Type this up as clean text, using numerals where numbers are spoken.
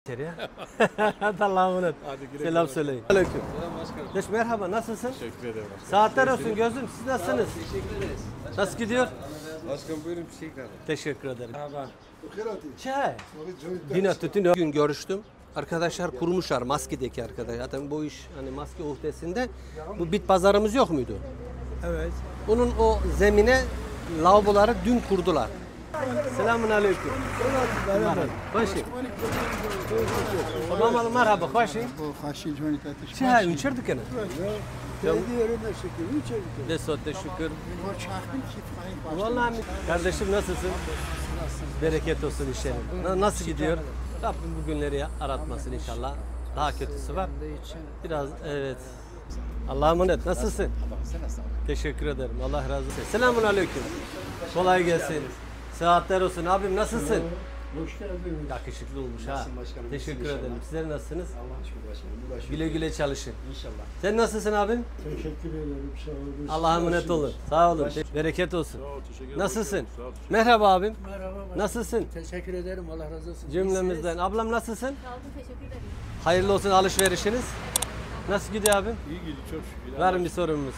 İçeriye. Hadi Allah'a emanet. Selam söyleyin. Aleyküm. Selam başkanım. Geç merhaba, nasılsın? Teşekkür ederim başkanım. Saatler olsun gözüm, siz nasılsınız? Teşekkür ederiz. Nasıl gidiyor? Başkanım buyurun bir şey ikram. Teşekkür ederim. Merhaba. Çay. Dina Tütün gün görüştüm. Arkadaşlar kurmuşlar, maskedeki arkadaşlar. Zaten bu iş hani maske uhdesinde. Bu bit pazarımız yok muydu? Evet. Onun o zemine lavaboları dün kurdular. Selamun aleyküm. Merhaba. Hoşim. Tamam merhaba, hoşim. Çay içirdik yani. De sote şükür. Vallahi kardeşim nasılsın? Bereket olsun işlerin. Nasıl gidiyor? Rabbim bu günleri aratmasın inşallah. Daha kötüsü var. Biraz evet. Allah'a emanet. Nasılsın? Teşekkür ederim. Allah razı olsun. Selamun aleyküm. Kolay gelsin. Saatler olsun. Abim nasılsın? Hoş geldiniz. Yakışıklı olmuş ha. başkanım? Teşekkür ederim. Sizler nasılsınız? Allah'a şükür başkanım. Güle güle çalışın. İnşallah. Sen nasılsın abim? Teşekkür ederim. Sağ olun. Allah'a emanet olun. Sağ olun. Bereket olsun. Nasılsın? Merhaba abim. Merhaba. Nasılsın? Teşekkür ederim. Allah razı olsun. Cümlemizden. Ablam nasılsın? Sağ olun, teşekkür ederim. Hayırlı olsun alışverişiniz. Nasıl gidiyor abim? İyi gidiyor çok şükür. Var mı bir sorunumuz?